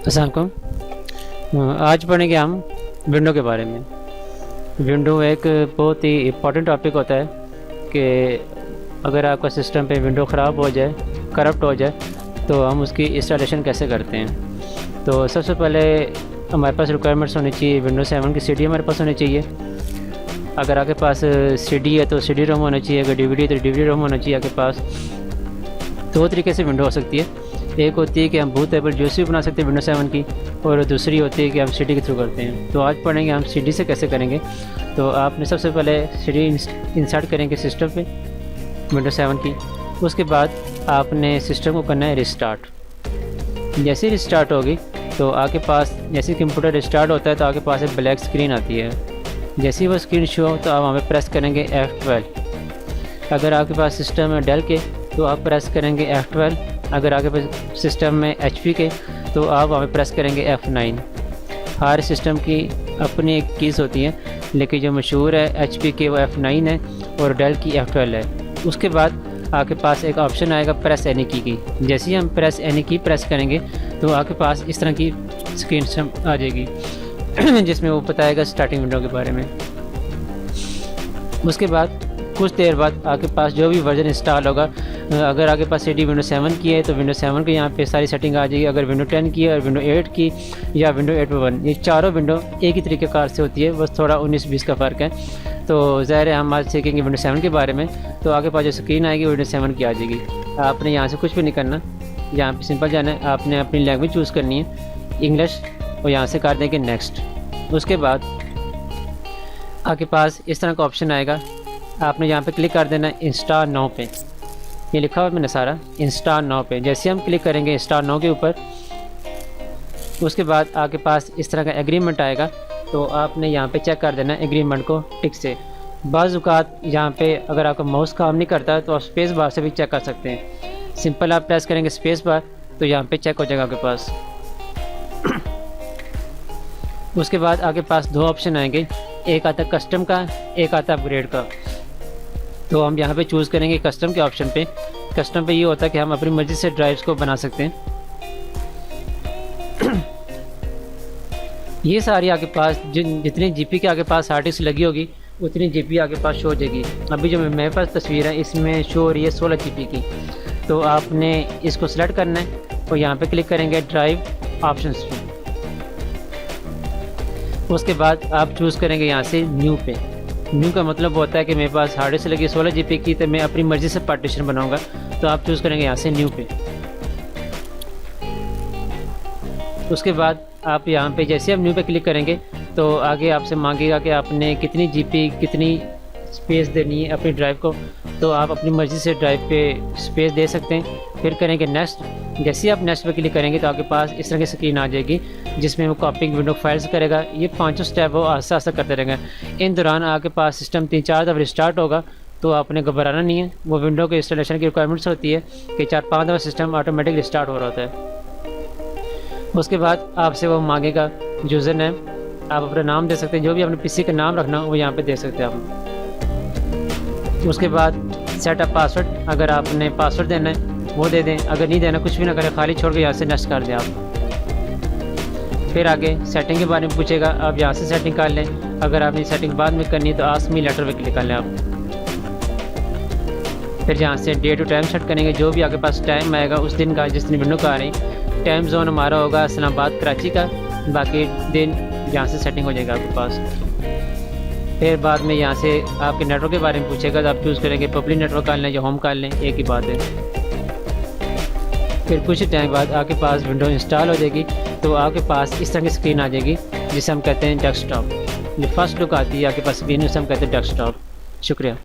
अस्सलाम वालेकुम। आज पढ़ेंगे हम विंडो के बारे में। विंडो एक बहुत ही इम्पोर्टेंट टॉपिक होता है कि अगर आपका सिस्टम पे विंडो ख़राब हो जाए, करप्ट हो जाए, तो हम उसकी इंस्टॉलेशन कैसे करते हैं। तो सबसे पहले हमारे पास रिक्वायरमेंट्स होनी चाहिए। विंडो 7 की CD हमारे पास होनी चाहिए। अगर आपके पास CD है तो CD रोम होना चाहिए, अगर DVD है तो DVD रोम होना चाहिए आपके पास। दो तरीके से विंडो हो सकती है। एक होती है कि हम बूटेबल यूएसबी बना सकते हैं विंडो 7 की, और दूसरी होती है कि हम CD के थ्रू करते हैं। तो आज पढ़ेंगे हम CD से कैसे करेंगे। तो आपने सबसे पहले CD इंसर्ट करेंगे सिस्टम पे विंडो 7 की। उसके बाद आपने सिस्टम को करना है रिस्टार्ट। जैसे ही रिस्टार्ट होगी तो आपके पास, जैसे कंप्यूटर रिस्टार्ट होता है तो आपके पास एक ब्लैक स्क्रीन आती है। जैसे ही वो स्क्रीन शो हो तो आप वहाँ पे प्रेस करेंगे F12। अगर आपके पास सिस्टम है डेल के तो आप प्रेस करेंगे F12। अगर आपके पास सिस्टम में HP के तो आप वहाँ पे प्रेस करेंगे F9। हर सिस्टम की अपनी एक कीज़ होती हैं, लेकिन जो मशहूर है HP के वो F9 है और डेल की F12 है। उसके बाद आपके पास एक ऑप्शन आएगा प्रेस एनी की। जैसे ही हम प्रेस एनी की प्रेस करेंगे तो आपके पास इस तरह की स्क्रीन आ जाएगी जिसमें वो बताएगा स्टार्टिंग विंडो के बारे में। उसके बाद कुछ देर बाद आपके पास जो भी वर्जन इंस्टॉल होगा, अगर आपके पास CD विंडो 7 की है तो विंडो 7 के यहाँ पे सारी सेटिंग आ जाएगी। अगर विंडो 10 की है और विंडो 8 की या विंडो 8.1, ये चारों विंडो एक ही तरीक़ेकार से होती है, बस थोड़ा 19-20 का फ़र्क है। तो ज़ाहिर है हम आज सीखेंगे विंडो 7 के बारे में। तो आपके पास जो स्क्रीन आएगी विंडो 7 की आ जाएगी। आपने यहाँ से कुछ भी नहीं करना, यहाँ पे सिंपल जाना है। आपने अपनी लैंग्वेज चूज़ करनी है इंग्लिश, और यहाँ से कर देंगे नेक्स्ट। उसके बाद आपके पास इस तरह का ऑप्शन आएगा। आपने यहाँ पे क्लिक कर देना है इंस्टॉल नाउ पे। ये लिखा हुआ मैंने सारा इंस्टॉल नाउ पे। जैसे हम क्लिक करेंगे इंस्टॉल नाउ के ऊपर, उसके बाद आपके पास इस तरह का एग्रीमेंट आएगा। तो आपने यहाँ पे चेक कर देना एग्रीमेंट को टिक से। बाज़ औक़ात यहाँ पे अगर आपका माउस काम नहीं करता तो आप स्पेस बार से भी चेक कर सकते हैं। सिंपल आप प्रेस करेंगे स्पेस बार तो यहाँ पे चेक हो जाएगा आपके पास। उसके बाद आपके पास दो ऑप्शन आएंगे, एक आता है कस्टम का, एक आता है अपग्रेड का। तो हम यहाँ पे चूज़ करेंगे कस्टम के ऑप्शन पे। कस्टम पे ये होता है कि हम अपनी मर्ज़ी से ड्राइव्स को बना सकते हैं। ये सारी आपके पास जितनी GP के आपके पास हार्ड डिस्क लगी होगी उतनी GP आपके पास शो हो जाएगी। अभी जो मेरे पास तस्वीर है इसमें शो हो रही है 16 GB की। तो आपने इसको सेलेक्ट करना है और यहाँ पे क्लिक करेंगे ड्राइव ऑप्शंस पे। उसके बाद आप चूज़ करेंगे यहाँ से न्यू पे। न्यू का मतलब होता है कि मेरे पास हार्ड डिस्क लगी 16 GB की, तो मैं अपनी मर्ज़ी से पार्टीशन बनाऊंगा। तो आप चूज़ करेंगे यहाँ से न्यू पे। उसके बाद आप यहाँ पे जैसे आप न्यू पे क्लिक करेंगे तो आगे आपसे मांगेगा कि आपने कितनी GP कितनी स्पेस देनी है अपनी ड्राइव को। तो आप अपनी मर्ज़ी से ड्राइव पे स्पेस दे सकते हैं। फिर करेंगे नेक्स्ट। जैसे ही आप नेक्स्ट पे क्लिक करेंगे तो आपके पास इस तरह की स्क्रीन आ जाएगी जिसमें वो कॉपिंग विंडो फाइल्स करेगा। ये 5 स्टेप वो आस्ता आस्ता करते रहेंगे। इन दौरान आपके पास सिस्टम 3-4 दफ़ा रिस्टार्ट होगा, तो आपने घबराना नहीं है। वो विंडो के इंस्टॉलेशन की रिक्वायरमेंट्स होती है कि 4-5 दफ़ा सिस्टम ऑटोमेटिक रिस्टार्ट हो रहा होता है। उसके बाद आपसे वो मांगेगा यूज़र नेम। आप अपना नाम दे सकते हैं, जो भी अपने PC का नाम रखना वो यहाँ पे दे सकते हैं आप। उसके बाद सेटअप पासवर्ड, अगर आपने पासवर्ड देना है वो दे दें, अगर नहीं देना कुछ भी ना करें, खाली छोड़ के यहाँ से नेक्स्ट कर दें आप। फिर आगे सेटिंग के बारे में पूछेगा, आप यहाँ से सेटिंग कर लें। अगर आपने सेटिंग बाद में करनी है तो आस्क मी लेटर पे क्लिक कर लें आप। फिर यहाँ से डे टू टाइम सेट करेंगे, जो भी आपके पास टाइम आएगा उस दिन का, जिस दिन विंडो का आ रही। टाइम जोन हमारा होगा इस्लामाबाद कराची का, बाकी दिन यहाँ से सेटिंग हो जाएगा आपके पास। फिर बाद में यहाँ से आपके नेटवर्क के बारे में पूछेगा, तो आप चूज़ करेंगे पब्लिक नेटवर्क कर लें या होम कर लें, एक ही बात है। फिर कुछ टाइम बाद आपके पास विंडो इंस्टॉल हो जाएगी। तो आपके पास इस तरह की स्क्रीन आ जाएगी जिसे हम कहते हैं डेस्कटॉप। जो फर्स्ट लुक आती है आपके पास स्क्रीन, उसे हम कहते हैं डेस्कटॉप। शुक्रिया।